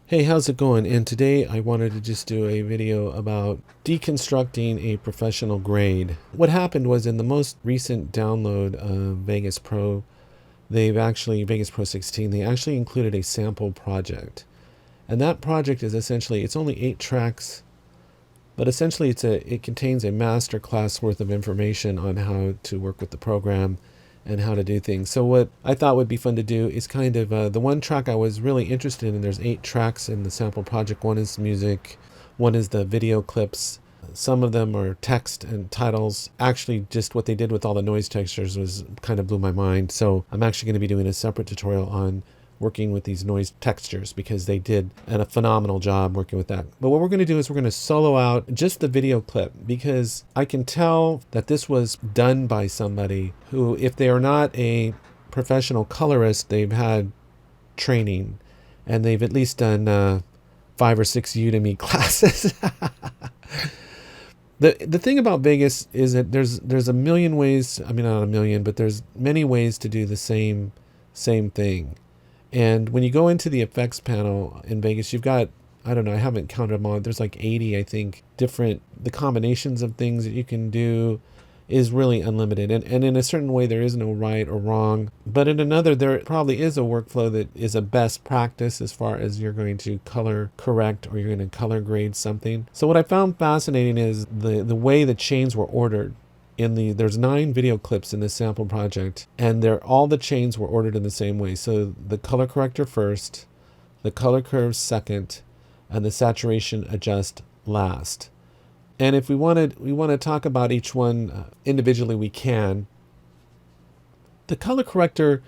Hey, how's it going? And today I wanted to just do a video about deconstructing a professional grade. What happened was in the most recent download of Vegas Pro, Vegas Pro 16, they actually included a sample project. And that project is essentially, it's only 8 tracks, but essentially it contains a master class worth of information on how to work with the program and how to do things. So what I thought would be fun to do is kind of the one track I was really interested in. There's 8 tracks in the sample project. One is music, one is the video clips. Some of them are text and titles. Actually, just what they did with all the noise textures was kind of blew my mind. So I'm actually going to be doing a separate tutorial on working with these noise textures because they did a phenomenal job working with that. But what we're going to do is we're going to solo out just the video clip because I can tell that this was done by somebody who, if they are not a professional colorist, they've had training and they've at least done 5 or 6 Udemy classes. The thing about Vegas is that there's a million ways, I mean not a million, but there's many ways to do the same thing. And when you go into the effects panel in Vegas, you've got, I don't know, I haven't counted them all. There's like 80, I think, the combinations of things that you can do is really unlimited. And in a certain way, there is no right or wrong. But in another, there probably is a workflow that is a best practice as far as you're going to color correct or you're going to color grade something. So what I found fascinating is the way the chains were ordered. There's 9 video clips in this sample project, and all the chains were ordered in the same way. So the color corrector first, the color curve second, and the saturation adjust last. And if we want to talk about each one individually, we can. The color corrector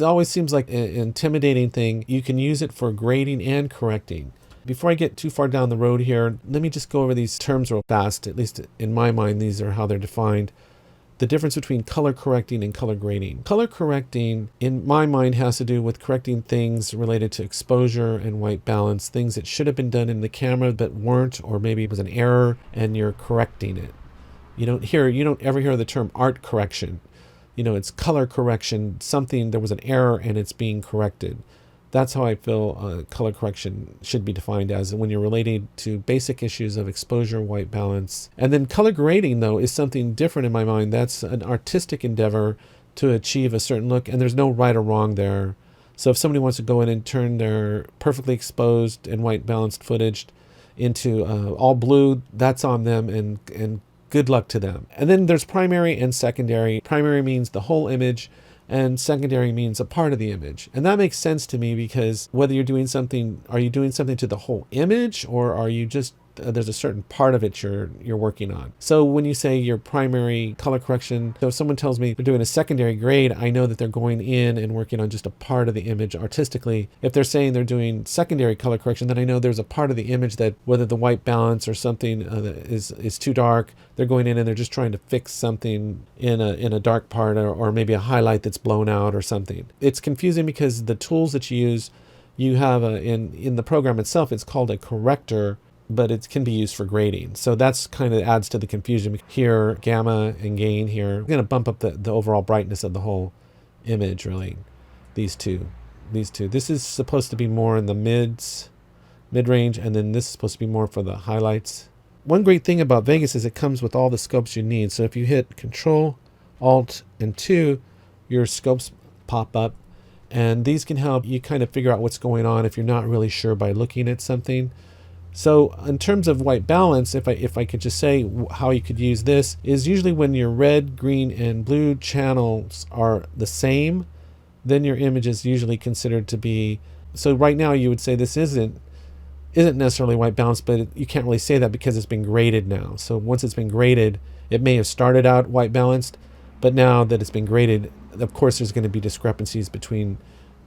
always seems like an intimidating thing. You can use it for grading and correcting. Before I get too far down the road here, let me just go over these terms real fast. At least in my mind, these are how they're defined. The difference between color correcting and color grading. Color correcting, in my mind, has to do with correcting things related to exposure and white balance, things that should have been done in the camera but weren't, or maybe it was an error and you're correcting it. You don't ever hear the term art correction. It's color correction, there was an error and it's being corrected. That's how I feel color correction should be defined as, when you're relating to basic issues of exposure, white balance. And then color grading, though, is something different in my mind. That's an artistic endeavor to achieve a certain look, and there's no right or wrong there. So if somebody wants to go in and turn their perfectly exposed and white balanced footage into all blue, that's on them, and good luck to them. And then there's primary and secondary. Primary means the whole image, and secondary means a part of the image. And that makes sense to me because whether you're doing something, are you doing something to the whole image, or are you just, there's a certain part of it you're working on. So when you say your primary color correction, so if someone tells me they're doing a secondary grade, I know that they're going in and working on just a part of the image artistically. If they're saying they're doing secondary color correction, then I know there's a part of the image that, whether the white balance or something is too dark, they're going in and they're just trying to fix something in a dark part, or maybe a highlight that's blown out or something. It's confusing because the tools that you have in the program itself, it's called a corrector, but it can be used for grading. So that's kind of adds to the confusion. Here, gamma and gain here. I'm going to bump up the overall brightness of the whole image, really. These two. This is supposed to be more in the mid-range, and then this is supposed to be more for the highlights. One great thing about Vegas is it comes with all the scopes you need. So if you hit Control, Alt, and 2, your scopes pop up. And these can help you kind of figure out what's going on if you're not really sure by looking at something. So in terms of white balance, if I could just say how you could use this, is usually when your red, green, and blue channels are the same, then your image is usually considered to be, so right now you would say this isn't necessarily white balance, but you can't really say that because it's been graded now. So once it's been graded, it may have started out white balanced, but now that it's been graded, of course there's going to be discrepancies between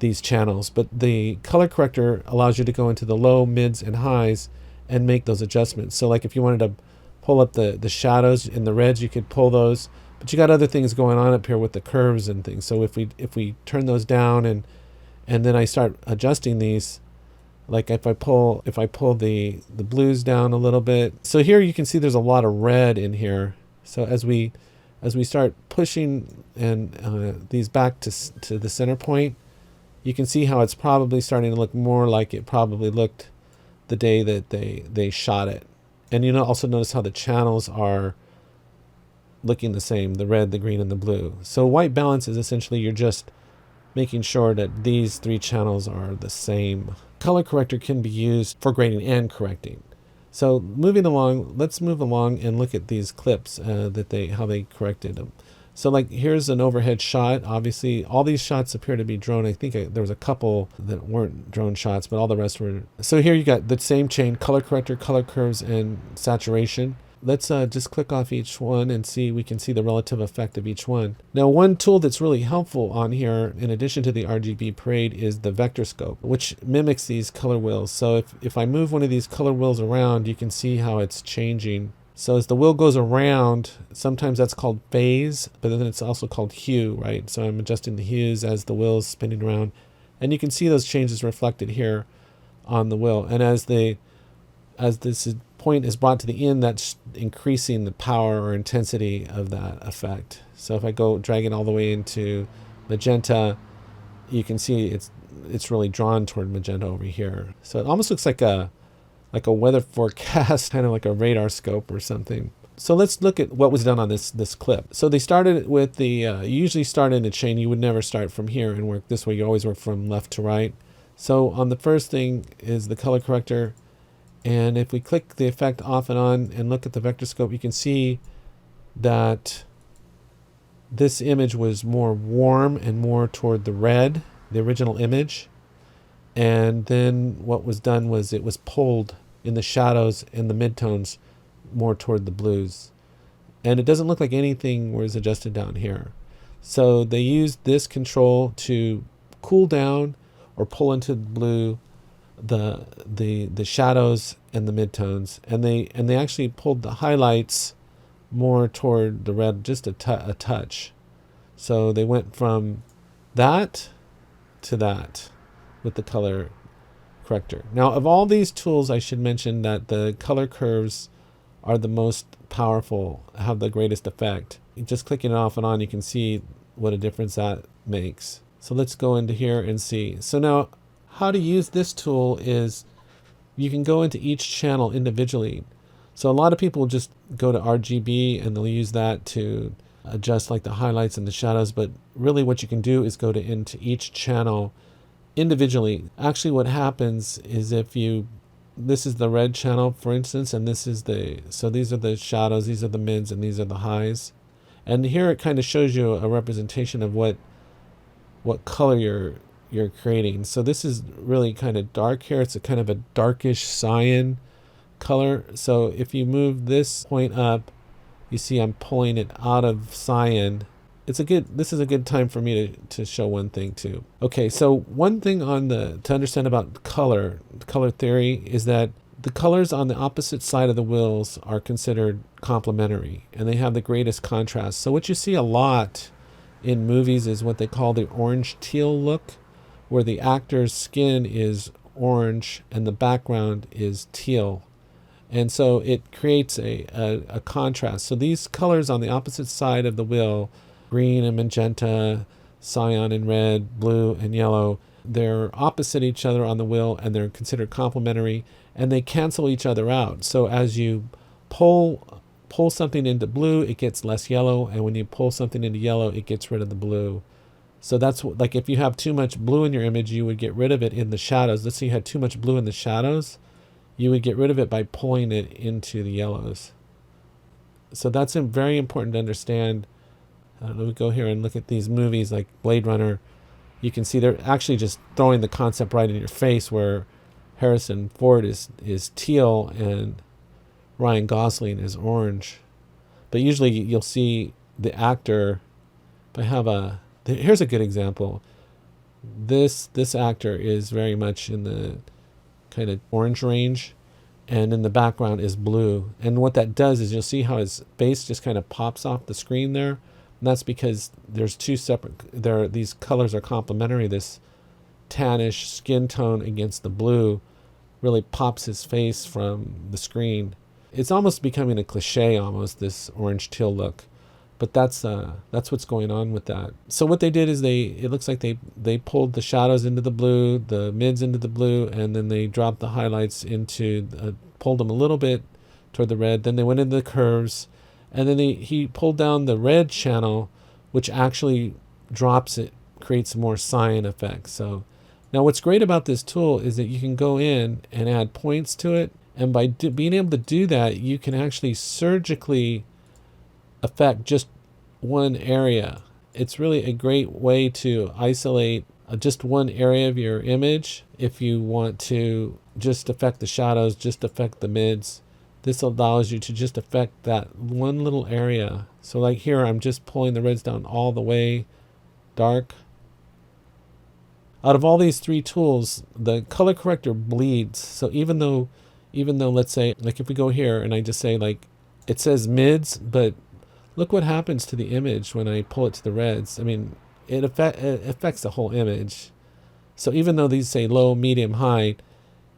these channels. But the color corrector allows you to go into the low, mids, and highs and make those adjustments. So like if you wanted to pull up the shadows in the reds, you could pull those, but you got other things going on up here with the curves and things. So if we turn those down and then I start adjusting these, like if I pull the blues down a little bit. So here you can see there's a lot of red in here. So as we start pushing and these back to the center point, you can see how it's probably starting to look more like it probably looked the day that they shot it. And you know, also notice how the channels are looking the same, the red, the green, and the blue. So white balance is essentially you're just making sure that these three channels are the same. Color corrector can be used for grading and correcting. So moving along, let's move along and look at these clips how they corrected them. So like here's an overhead shot. Obviously all these shots appear to be drone. I think there was a couple that weren't drone shots, but all the rest were. So here you got the same chain, color corrector, color curves, and saturation. Let's just click off each one and see, we can see the relative effect of each one. Now one tool that's really helpful on here, in addition to the RGB parade, is the vector scope, which mimics these color wheels. So if I move one of these color wheels around, you can see how it's changing. So as the wheel goes around, sometimes that's called phase, but then it's also called hue, right? So I'm adjusting the hues as the wheel's spinning around. And you can see those changes reflected here on the wheel. And as this point is brought to the end, that's increasing the power or intensity of that effect. So if I go drag it all the way into magenta, you can see it's really drawn toward magenta over here. So it almost looks like a weather forecast, kind of like a radar scope or something. So let's look at what was done on this clip. So they started with the, you usually start in a chain. You would never start from here and work this way. You always work from left to right. So on the first thing is the color corrector. And if we click the effect off and on and look at the vector scope, you can see that this image was more warm and more toward the red, the original image. And then what was done was it was pulled in the shadows and the midtones more toward the blues. And it doesn't look like anything was adjusted down here. So they used this control to cool down or pull into the blue the shadows and the midtones, and they actually pulled the highlights more toward the red, just a touch. So they went from that to that with the color corrector. Now of all these tools, I should mention that the color curves are the most powerful, have the greatest effect. Just clicking it off and on, you can see what a difference that makes. So let's go into here and see. So now how to use this tool is you can go into each channel individually. So a lot of people just go to RGB and they'll use that to adjust like the highlights and the shadows, but really what you can do is go into each channel individually. Actually what happens is this is the red channel, for instance, and this is so these are the shadows, these are the mids, and these are the highs. And here it kind of shows you a representation of what color you're creating. So this is really kind of dark here. It's a kind of a darkish cyan color. So if you move this point up, you see I'm pulling it out of cyan. This is a good time for me to show one thing too. Okay, so one thing to understand about color theory is that the colors on the opposite side of the wheels are considered complementary, and they have the greatest contrast. So what you see a lot in movies is what they call the orange teal look, where the actor's skin is orange and the background is teal. And so it creates a contrast. So these colors on the opposite side of the wheel, green and magenta, cyan and red, blue and yellow, they're opposite each other on the wheel and they're considered complementary, and they cancel each other out. So as you pull something into blue, it gets less yellow, and when you pull something into yellow, it gets rid of the blue. So that's like if you have too much blue in your image, you would get rid of it in the shadows. Let's say you had too much blue in the shadows, you would get rid of it by pulling it into the yellows. So that's very important to understand. Let me go here and look at these movies like Blade Runner. You can see they're actually just throwing the concept right in your face, where Harrison Ford is teal and Ryan Gosling is orange. But usually you'll see the actor, here's a good example. This actor is very much in the kind of orange range, and in the background is blue. And what that does is you'll see how his face just kind of pops off the screen there. And that's because there's these colors are complementary. This tannish skin tone against the blue really pops his face from the screen. It's almost becoming a cliche, almost, this orange teal look. But that's what's going on with that. So what they did is it looks like they pulled the shadows into the blue, the mids into the blue, and then they dropped the highlights into, pulled them a little bit toward the red. Then they went into the curves, and then he pulled down the red channel, which actually drops it, creates more cyan effects. So now what's great about this tool is that you can go in and add points to it, and by being able to do that, you can actually surgically affect just one area. It's really a great way to isolate just one area of your image. If you want to just affect the shadows, just affect the mids, this allows you to just affect that one little area. So like here, I'm just pulling the reds down all the way dark. Out of all these three tools, the color corrector bleeds. So even though let's say, like if we go here and I just say, like, it says mids, but look what happens to the image when I pull it to the reds. I mean, it affects the whole image. So even though these say low, medium, high,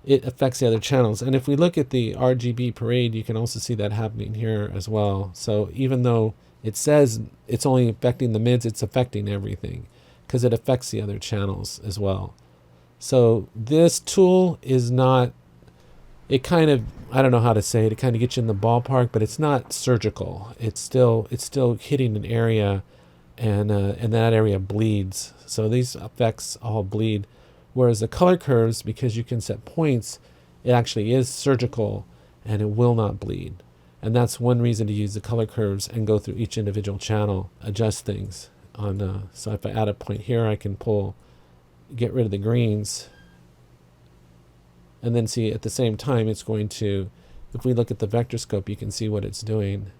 it affects the other channels. And if we look at the RGB parade, you can also see that happening here as well. So even though it says it's only affecting the mids, it's affecting everything because it affects the other channels as well. So this tool is not, it kind of, I don't know how to say it, it kind of gets you in the ballpark, but it's not surgical. It's still hitting an area, and that area bleeds. So these effects all bleed. Whereas the color curves, because you can set points, it actually is surgical and it will not bleed. And that's one reason to use the color curves and go through each individual channel, adjust things. So if I add a point here, I can get rid of the greens. And then see at the same time, it's going to, if we look at the vector scope, you can see what it's doing.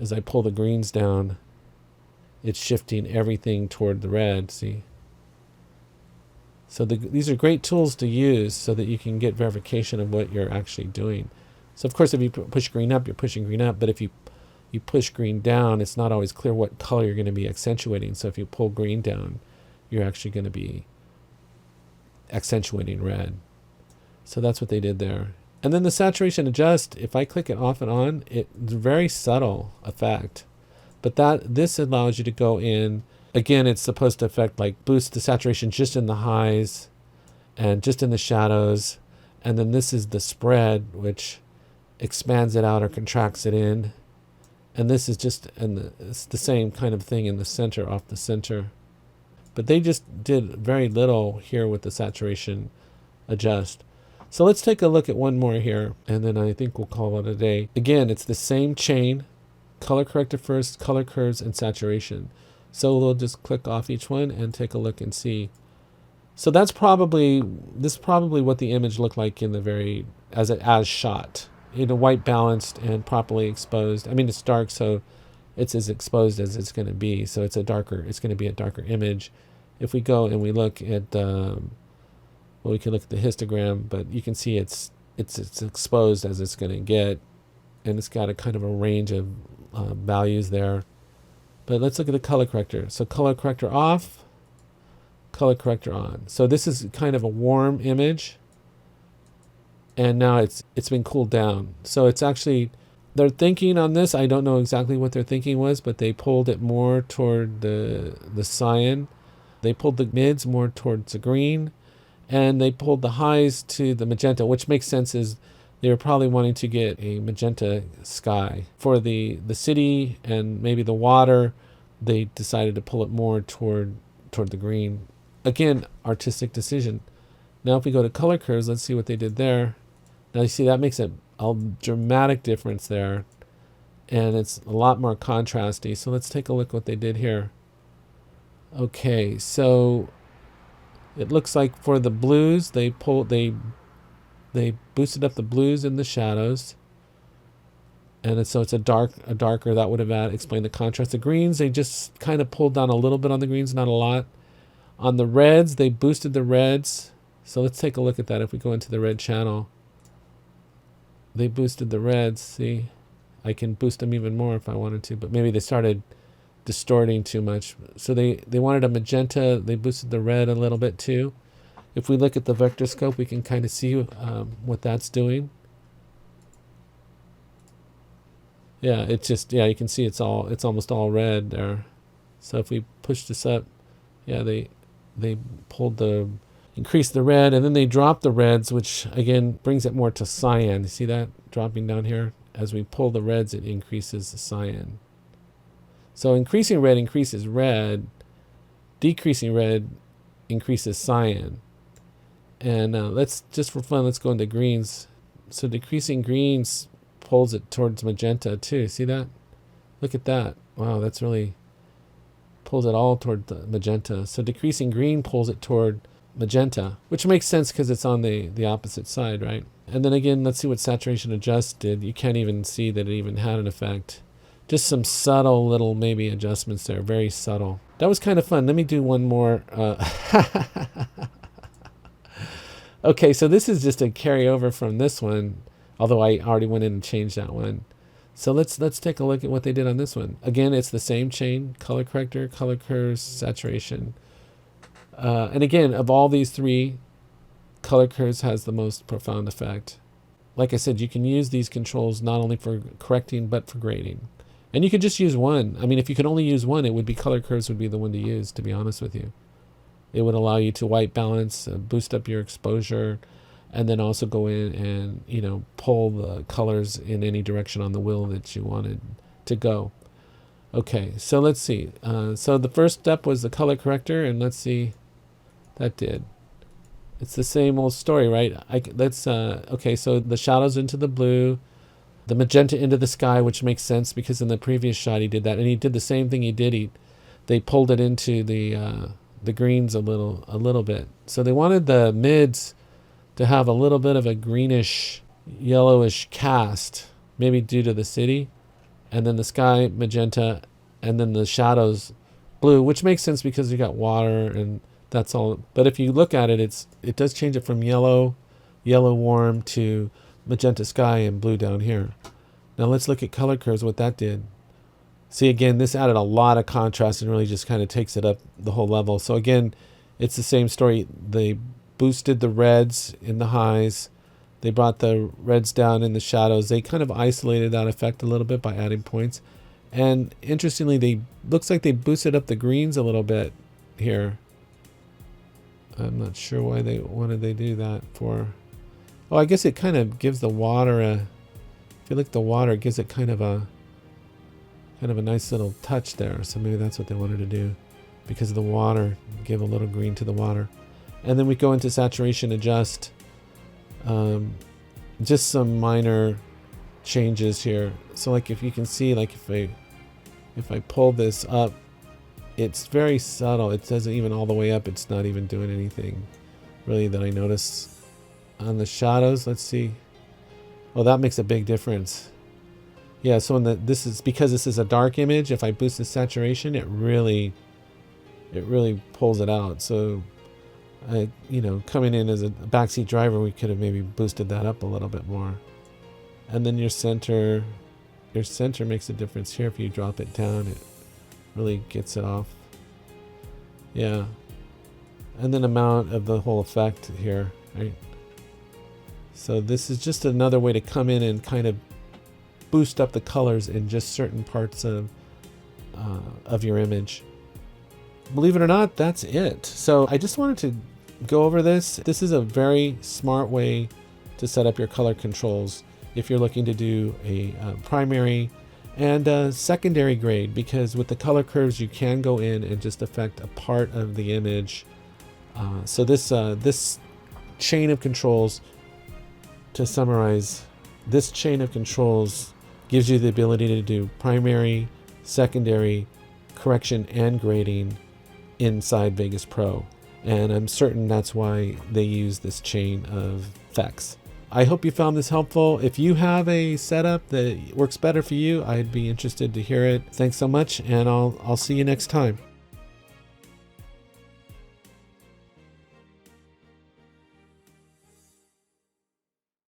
As I pull the greens down, it's shifting everything toward the red, see? So these are great tools to use so that you can get verification of what you're actually doing. So of course, if you push green up, you're pushing green up, but if you push green down, it's not always clear what color you're going to be accentuating. So if you pull green down, you're actually going to be accentuating red. So that's what they did there. And then the saturation adjust, if I click it off and on, it's a very subtle effect. But this allows you to go in, again, it's supposed to affect, like, boost the saturation just in the highs and just in the shadows. And then this is the spread, which expands it out or contracts it in. And this is just, it's the same kind of thing in the center, off the center. But they just did very little here with the saturation adjust. So let's take a look at one more here, and then I think we'll call it a day. Again, it's the same chain, color corrector first, color curves, and saturation. So we'll just click off each one and take a look and see. So this is probably what the image looked like in the as shot, in a white balanced and properly exposed. I mean, it's dark, so it's as exposed as it's going to be. So it's going to be a darker image. If we go and we look at well, we can look at the histogram, but you can see it's exposed as it's going to get, and it's got a kind of a range of values there. But let's look at the color corrector. So color corrector off, color corrector on. So this is kind of a warm image, and now it's been cooled down. So it's actually, their thinking on this, I don't know exactly what their thinking was, but they pulled it more toward the cyan. They pulled the mids more towards the green, and they pulled the highs to the magenta, which makes sense, is they were probably wanting to get a magenta sky. For the city and maybe the water, they decided to pull it more toward the green. Again, artistic decision. Now if we go to color curves, let's see what they did there. Now you see that makes a dramatic difference there, and it's a lot more contrasty. So let's take a look what they did here. Okay, so it looks like for the blues, they boosted up the blues in the shadows, and so it's a darker, that would have explained the contrast. The greens, they just kind of pulled down a little bit on the greens, not a lot. On the reds, they boosted the reds. So let's take a look at that. If we go into the red channel, they boosted the reds. See, I can boost them even more if I wanted to, but maybe they started distorting too much. So they wanted a magenta. They boosted the red a little bit too. If we look at the vector scope, we can kind of see what that's doing. Yeah, it's just, yeah, you can see it's almost all red there. So if we push this up, yeah, they increased the red, and then they dropped the reds, which again brings it more to cyan. You see that dropping down here? As we pull the reds, it increases the cyan. So increasing red increases red, decreasing red increases cyan. And let's, just for fun, let's go into greens. So decreasing greens pulls it towards magenta too. See that? Look at that. Wow, that's really pulls it all toward the magenta. So decreasing green pulls it toward magenta, which makes sense because it's on the opposite side, right? And then again, let's see what saturation adjust did. You can't even see that it even had an effect. Just some subtle little maybe adjustments there, very subtle. That was kind of fun. Let me do one more. Okay, so this is just a carryover from this one, although I already went in and changed that one. So let's take a look at what they did on this one. Again, it's the same chain: color corrector, color curves, saturation. And again, of all these three, color curves has the most profound effect. Like I said, you can use these controls not only for correcting, but for grading. And you could just use one. I mean, if you could only use one, it would be color curves would be the one to use, to be honest with you. It would allow you to white balance, boost up your exposure, and then also go in and, you know, pull the colors in any direction on the wheel that you wanted to go. Okay, so let's see. So the first step was the color corrector, and let's see, that did. It's the same old story, right? Okay, so the shadows into the blue, the magenta into the sky, which makes sense because in the previous shot he did that, and he did the same thing he did. They pulled it into the greens a little bit. So they wanted the mids to have a little bit of a greenish, yellowish cast, maybe due to the city, and then the sky magenta, and then the shadows blue, which makes sense because you got water and that's all. But if you look at it, it does change it from yellow warm to magenta sky and blue down here. Now let's look at color curves, what that did. See, again, this added a lot of contrast and really just kind of takes it up the whole level. So again, it's the same story. They boosted the reds in the highs. They brought the reds down in the shadows. They kind of isolated that effect a little bit by adding points. And interestingly, looks like they boosted up the greens a little bit here. I'm not sure why they do that for. Oh, I guess it kind of gives the water if you look at the water, it gives it kind of a nice little touch there. So maybe that's what they wanted to do because of the water, give a little green to the water. And then we go into saturation adjust. Just some minor changes here. So like if you can see, like if I pull this up, it's very subtle. It doesn't even all the way up. It's not even doing anything really that I notice. On the shadows, let's see. Oh, that makes a big difference. Yeah, so this is a dark image. If I boost the saturation, it really pulls it out. So, coming in as a backseat driver, we could have maybe boosted that up a little bit more. And then your center makes a difference here. If you drop it down, it really gets it off. Yeah, and then amount of the whole effect here, right? So this is just another way to come in and kind of boost up the colors in just certain parts of your image. Believe it or not, that's it. So I just wanted to go over this. This is a very smart way to set up your color controls if you're looking to do a primary and a secondary grade, because with the color curves you can go in and just affect a part of the image. So this chain of controls, to summarize, this chain of controls gives you the ability to do primary, secondary, correction, and grading inside Vegas Pro. And I'm certain that's why they use this chain of effects. I hope you found this helpful. If you have a setup that works better for you, I'd be interested to hear it. Thanks so much, and I'll see you next time.